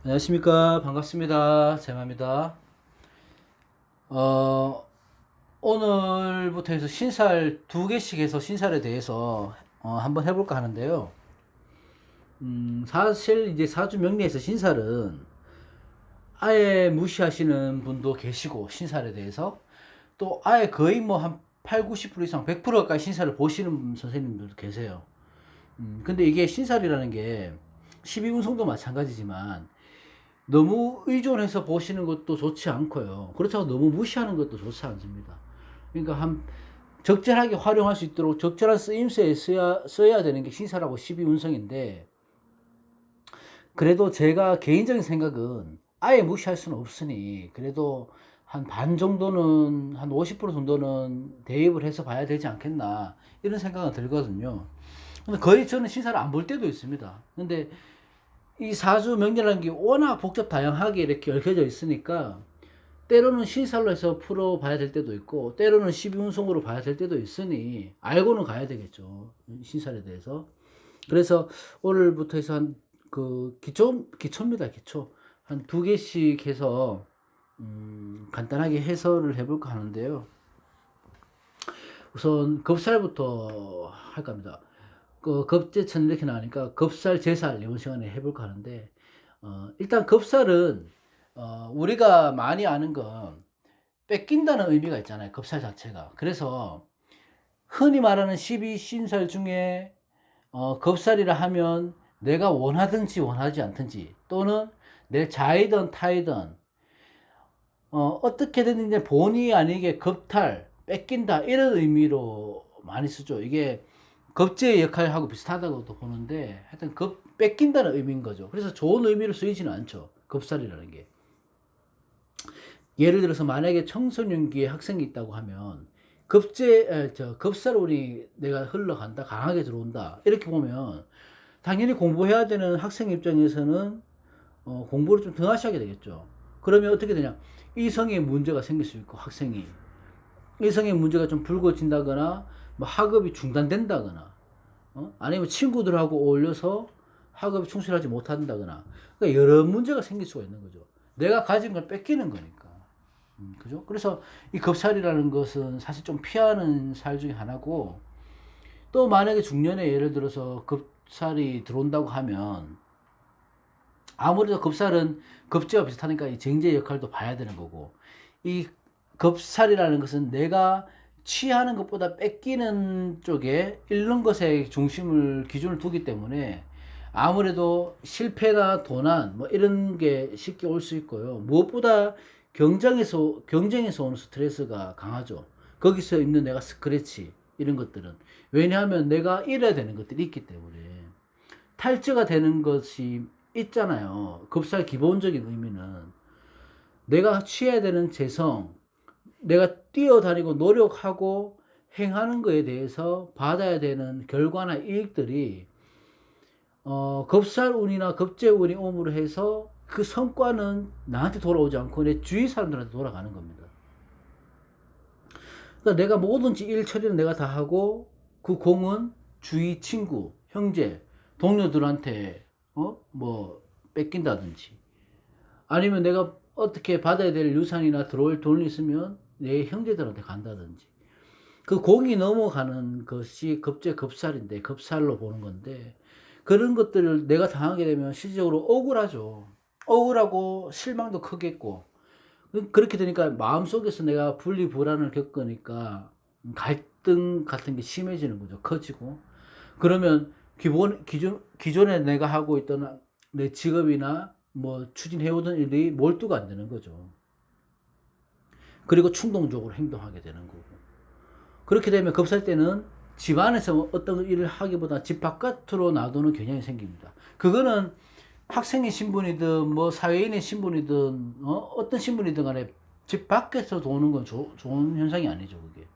안녕하십니까. 반갑습니다. 제마입니다. 어, 오늘부터 해서 신살 두 개씩 해서 신살에 대해서 한번 해볼까 하는데요. 사실 이제 사주 명리에서 신살은 아예 무시하시는 분도 계시고, 신살에 대해서. 또 아예 거의 뭐 한 8, 90% 이상 100% 가까이 신살을 보시는 선생님들도 계세요. 근데 이게 신살이라는 게 12운성도 마찬가지지만 너무 의존해서 보시는 것도 좋지 않고요. 그렇다고 너무 무시하는 것도 좋지 않습니다. 그러니까 한 적절하게 활용할 수 있도록 적절한 쓰임새에 써야 되는 게 신사라고 12운성인데, 그래도 제가 개인적인 생각은 아예 무시할 수는 없으니 그래도 한 반 정도는, 한 50% 정도는 대입을 해서 봐야 되지 않겠나, 이런 생각은 들거든요. 근데 거의 저는 신사를 안 볼 때도 있습니다. 근데 이 사주 명리라는 게 워낙 복잡 다양하게 이렇게 얽혀져 있으니까 때로는 신살로 해서 풀어봐야 될 때도 있고, 때로는 12운송으로 봐야 될 때도 있으니 알고는 가야 되겠죠, 신살에 대해서. 그래서 오늘부터 해서 한 기초입니다, 기초. 한 두 개씩 해서 간단하게 해설을 해볼까 하는데요. 우선 겁살부터 할까 합니다. 겁재천 이렇게 나오니까 겁살, 제살 이번 시간에 해볼까 하는데, 일단 겁살은 우리가 많이 아는 건 뺏긴다는 의미가 있잖아요, 겁살 자체가. 그래서 흔히 말하는 12신살 중에 겁살이라 하면 내가 원하든지 원하지 않든지, 또는 내 자이든 타이든 어떻게든 이제 본의 아니게 겁탈, 뺏긴다, 이런 의미로 많이 쓰죠. 이게 겁제의 역할하고 비슷하다고도 보는데, 하여튼 뺏긴다는 의미인 거죠. 그래서 좋은 의미로 쓰이지는 않죠, 겁살이라는 게. 예를 들어서 만약에 청소년기에 학생이 있다고 하면 겁살운이 내가 흘러간다, 강하게 들어온다, 이렇게 보면 당연히 공부해야 되는 학생 입장에서는 공부를 좀 등하시하게 되겠죠. 그러면 어떻게 되냐, 이성에 문제가 생길 수 있고, 학생이 이성의 문제가 좀 불거진다거나, 뭐 학업이 중단된다거나, 아니면 친구들하고 어울려서 학업에 충실하지 못한다거나, 그러니까 여러 문제가 생길 수가 있는 거죠. 내가 가진 걸 뺏기는 거니까. 그죠? 그래서 이 겁살이라는 것은 사실 좀 피하는 살 중에 하나고, 또 만약에 중년에 예를 들어서 겁살이 들어온다고 하면 아무래도 겁살은 겁제와 비슷하니까 이 쟁제 역할도 봐야 되는 거고, 이 겁살이라는 것은 내가 취하는 것보다 뺏기는 쪽에, 잃는 것에 중심을, 기준을 두기 때문에 아무래도 실패나 도난 뭐 이런 게 쉽게 올 수 있고요. 무엇보다 경쟁에서 오는 스트레스가 강하죠. 거기서 있는 내가 스크래치, 이런 것들은, 왜냐하면 내가 잃어야 되는 것들이 있기 때문에 탈취가 되는 것이 있잖아요. 급사의 기본적인 의미는 내가 취해야 되는 재성, 내가 뛰어다니고 노력하고 행하는 거에 대해서 받아야 되는 결과나 이익들이 겁살운이나 겁재운이 옴으로 해서 그 성과는 나한테 돌아오지 않고 내 주위 사람들한테 돌아가는 겁니다. 그러니까 내가 뭐든지 일 처리는 내가 다 하고, 그 공은 주위 친구, 형제, 동료들한테 뭐 뺏긴다든지, 아니면 내가 어떻게 받아야 될 유산이나 들어올 돈이 있으면 내 형제들한테 간다든지, 그 공이 넘어가는 것이 겁살인데, 겁살로 보는 건데, 그런 것들을 내가 당하게 되면 실질적으로 억울하죠. 억울하고 실망도 크겠고, 그렇게 되니까 마음속에서 내가 분리불안을 겪으니까 갈등 같은 게 심해지는 거죠. 커지고. 그러면 기존에 내가 하고 있던 내 직업이나 뭐 추진해오던 일이 몰두가 안 되는 거죠. 그리고 충동적으로 행동하게 되는 거고. 그렇게 되면 급살 때는 집 안에서 어떤 일을 하기보다 집 바깥으로 놔두는 경향이 생깁니다. 그거는 학생의 신분이든 뭐 사회인의 신분이든 어떤 신분이든 간에 집 밖에서 도는 건 좋은 현상이 아니죠, 그게.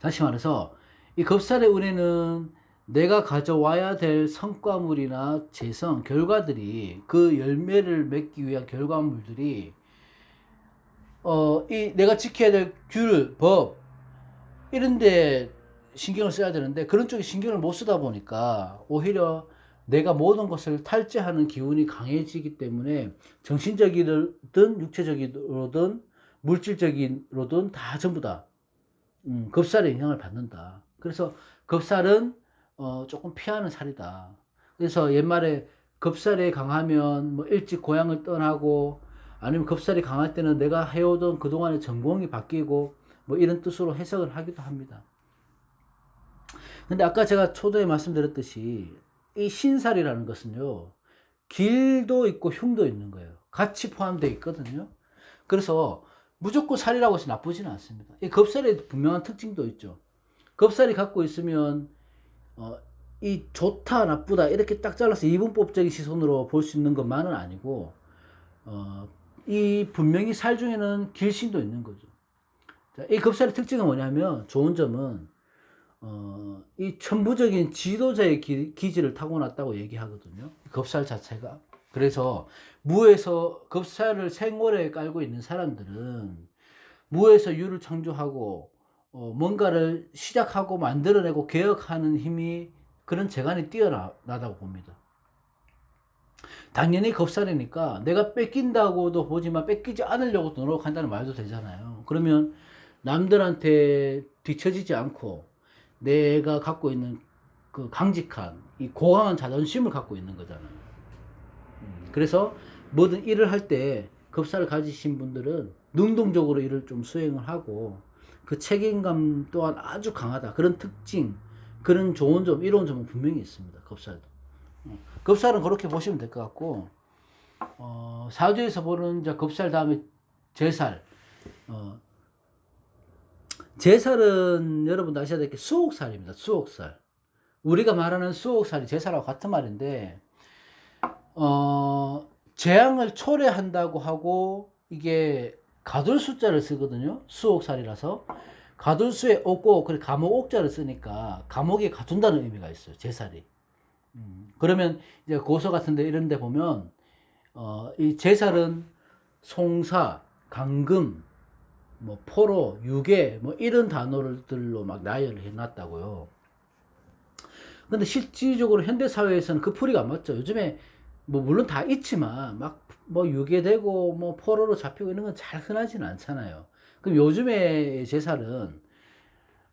다시 말해서 이 겁살의 운에는 내가 가져와야 될 성과물이나 재성, 결과들이, 그 열매를 맺기 위한 결과물들이 이 내가 지켜야 될 규율, 법, 이런데 신경을 써야 되는데, 그런 쪽에 신경을 못 쓰다 보니까 오히려 내가 모든 것을 탈취하는 기운이 강해지기 때문에 정신적이든 육체적이든 물질적이로든 다 전부 다 겁살의 영향을 받는다. 그래서 겁살은 조금 피하는 살이다. 그래서 옛말에 겁살이 강하면 뭐 일찍 고향을 떠나고 아니면 겁살이 강할 때는 내가 해오던 그동안의 전공이 바뀌고 뭐 이런 뜻으로 해석을 하기도 합니다. 근데 아까 제가 초도에 말씀드렸듯이 이 신살이라는 것은요, 길도 있고 흉도 있는 거예요. 같이 포함되어 있거든요. 그래서 무조건 살이라고 해서 나쁘지는 않습니다. 이 겁살에 분명한 특징도 있죠. 겁살이 갖고 있으면 이 좋다 나쁘다 이렇게 딱 잘라서 이분법적인 시선으로 볼 수 있는 것만은 아니고 이 분명히 살 중에는 길신도 있는 거죠. 자, 이 겁살의 특징은 뭐냐면 좋은 점은 이 천부적인 지도자의 기질을 타고났다고 얘기하거든요. 겁살 자체가. 그래서 무에서 겁살을 생활에 깔고 있는 사람들은 무에서 유를 창조하고 뭔가를 시작하고 만들어내고 개혁하는 힘이 그런 재간이 뛰어나다고 봅니다. 당연히 겁살이니까 내가 뺏긴다고도 보지만 뺏기지 않으려고 노력한다는 말도 되잖아요. 그러면 남들한테 뒤처지지 않고 내가 갖고 있는 그 강직한 이 고강한 자존심을 갖고 있는 거잖아요. 그래서 뭐든 일을 할 때 겁살을 가지신 분들은 능동적으로 일을 좀 수행을 하고 그 책임감 또한 아주 강하다. 그런 특징, 그런 좋은 점, 이로운 점은 분명히 있습니다. 겁살도. 겁살은 그렇게 보시면 될 것 같고, 사주에서 보는 이제 겁살 다음에 제살. 제살은 여러분도 아셔야 될 게 수옥살입니다. 수옥살. 우리가 말하는 수옥살이 제살하고 같은 말인데, 재앙을 초래한다고 하고, 이게 가둘 숫자를 쓰거든요. 수옥살이라서. 가둘수에 옥고, 그래, 감옥 옥자를 쓰니까, 감옥에 가둔다는 의미가 있어요. 제살이. 그러면 이제 고서 같은데 이런 데 보면, 이 제살은 송사, 강금, 뭐 포로, 유괴, 뭐 이런 단어들로 막 나열을 해놨다고요. 근데 실질적으로 현대 사회에서는 그 풀이가 안 맞죠. 요즘에 뭐 물론 다 있지만 막 뭐 유괴되고 뭐 포로로 잡히고 이런 건 잘 흔하지는 않잖아요. 그럼 요즘의 제살은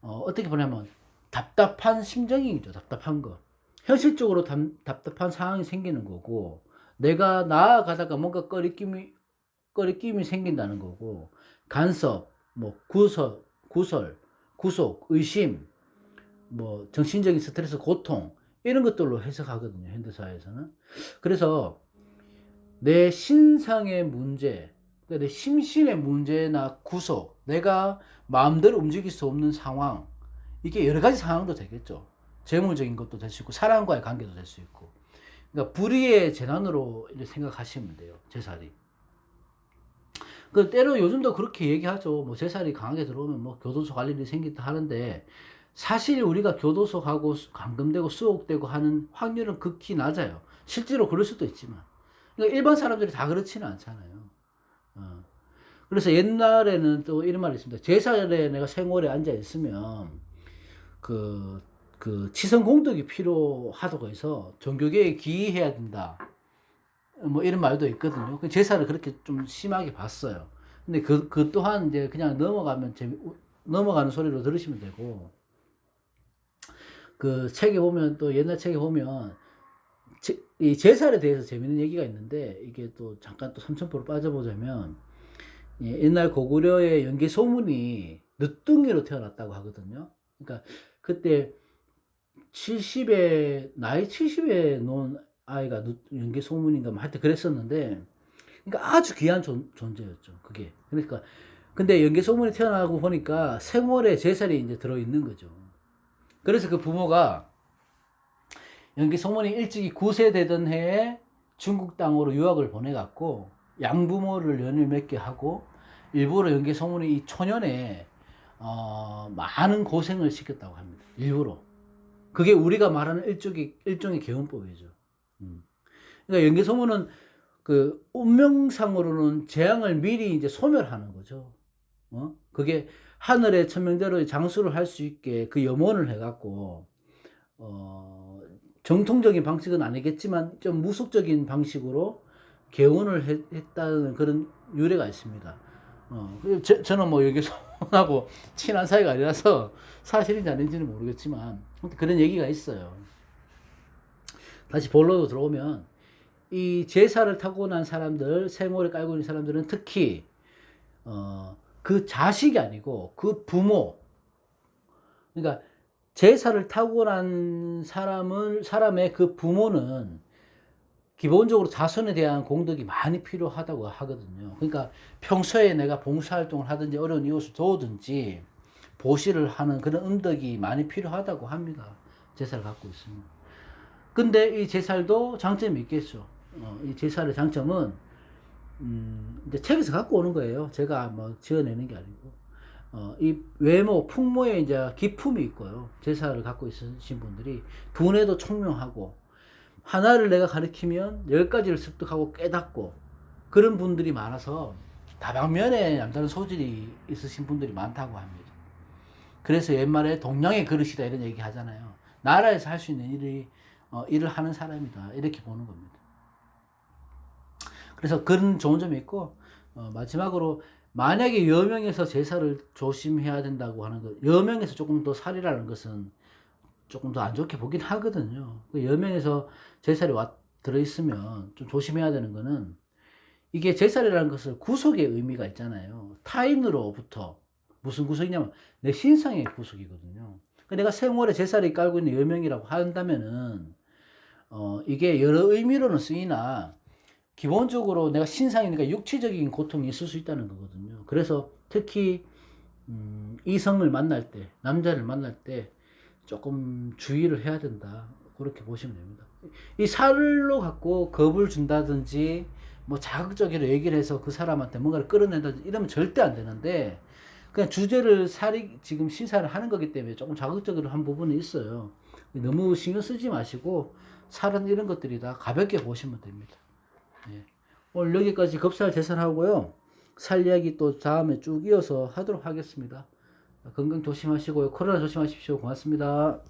어떻게 보냐면 답답한 심정이죠. 답답한 거. 현실적으로 답답한 상황이 생기는 거고, 내가 나아가다가 뭔가 꺼리낌이 생긴다는 거고, 간섭, 뭐 구속, 의심, 뭐 정신적인 스트레스, 고통 이런 것들로 해석하거든요. 현대사회에서는. 그래서 내 신상의 문제, 내 심신의 문제나 구속, 내가 마음대로 움직일 수 없는 상황, 이게 여러 가지 상황도 되겠죠. 재물적인 것도 될 수 있고 사람과의 관계도 될 수 있고. 그러니까 불의의 재난으로 생각하시면 돼요. 제살이. 그 때로 요즘도 그렇게 얘기하죠. 뭐 제살이 강하게 들어오면 뭐 교도소 갈 일이 생긴다 하는데, 사실 우리가 교도소 가고 감금되고 수옥되고 하는 확률은 극히 낮아요. 실제로 그럴 수도 있지만. 그러니까 일반 사람들이 다 그렇지는 않잖아요. 그래서 옛날에는 또 이런 말이 있습니다. 제살에 내가 생활에 앉아 있으면 그 치선 공덕이 필요하다고 해서 종교계에 기이해야 된다. 뭐 이런 말도 있거든요. 제사를 그렇게 좀 심하게 봤어요. 근데 그 또한 이제 그냥 넘어가는 소리로 들으시면 되고, 그 책에 보면 또 옛날 책에 보면 이 제살에 대해서 재밌는 얘기가 있는데, 이게 또 잠깐 또 삼천포로 빠져보자면, 옛날 고구려의 연개 소문이 늦둥이로 태어났다고 하거든요. 그러니까 그때 나이 70에 놓은 아이가 연개 소문인가 뭐 하여튼 그랬었는데, 그러니까 아주 귀한 존재였죠. 그게. 그러니까 근데 연개 소문이 태어나고 보니까 생월에 제살이 이제 들어있는 거죠. 그래서 그 부모가 연개 소문이 일찍이 9세 되던 해에 중국 땅으로 유학을 보내갖고 양부모를 연을 맺게 하고, 일부러 연개 소문이 이 초년에 많은 고생을 시켰다고 합니다. 일부러. 그게 우리가 말하는 일종의 개운법이죠. 그러니까 연개 소문은 그 운명상으로는 재앙을 미리 이제 소멸하는 거죠. 그게 하늘의 천명대로 장수를 할 수 있게 그 염원을 해갖고 정통적인 방식은 아니겠지만 좀 무속적인 방식으로 개원을 했다는 그런 유래가 있습니다. 저는 뭐 여기서하고 친한 사이가 아니라서 사실인지 아닌지는 모르겠지만 그런 얘기가 있어요. 다시 본론으로 들어오면 이 제사를 타고난 사람들, 생오래 깔고 있는 사람들은 특히 그 자식이 아니고 그 부모, 그러니까 제사를 타고난 사람의 그 부모는 기본적으로 자손에 대한 공덕이 많이 필요하다고 하거든요. 그러니까 평소에 내가 봉사활동을 하든지 어려운 이웃을 도우든지 보시를 하는 그런 음덕이 많이 필요하다고 합니다. 제사를 갖고 있으면. 근데 이 제살도 장점이 있겠죠. 이 제살의 장점은 이제 책에서 갖고 오는 거예요. 제가 뭐 지어내는 게 아니고. 이 외모, 풍모에 이제 기품이 있고요. 제사를 갖고 있으신 분들이 두뇌도 총명하고, 하나를 내가 가르치면 10가지를 습득하고 깨닫고, 그런 분들이 많아서 다방면에 남다른 소질이 있으신 분들이 많다고 합니다. 그래서 옛말에 동양의 그릇이다 이런 얘기 하잖아요. 나라에서 할 수 있는 일을 하는 사람이다 이렇게 보는 겁니다. 그래서 그런 좋은 점이 있고, 마지막으로 만약에 여명에서 제사를 조심해야 된다고 하는 것, 여명에서 조금 더 살이라는 것은 조금 더 안 좋게 보긴 하거든요. 여명에서 제살이 들어있으면 좀 조심해야 되는 거는, 이게 제살이라는 것은 구속의 의미가 있잖아요. 타인으로부터. 무슨 구속이냐면 내 신상의 구속이거든요. 내가 생월에 제살이 깔고 있는 여명이라고 한다면은 이게 여러 의미로는 쓰이나 기본적으로 내가 신상이니까 육체적인 고통이 있을 수 있다는 거거든요. 그래서 특히 이성을 만날 때, 남자를 만날 때 조금 주의를 해야 된다. 그렇게 보시면 됩니다. 이 살로 갖고 겁을 준다든지 뭐 자극적으로 얘기를 해서 그 사람한테 뭔가를 끌어낸다든지 이러면 절대 안 되는데, 그냥 주제를 지금 시사를 하는 거기 때문에 조금 자극적으로 한 부분이 있어요. 너무 신경 쓰지 마시고 살은 이런 것들이 다 가볍게 보시면 됩니다. 예. 오늘 여기까지 겁살 제살하고요. 살 이야기 또 다음에 쭉 이어서 하도록 하겠습니다. 건강 조심하시고요. 코로나 조심하십시오. 고맙습니다.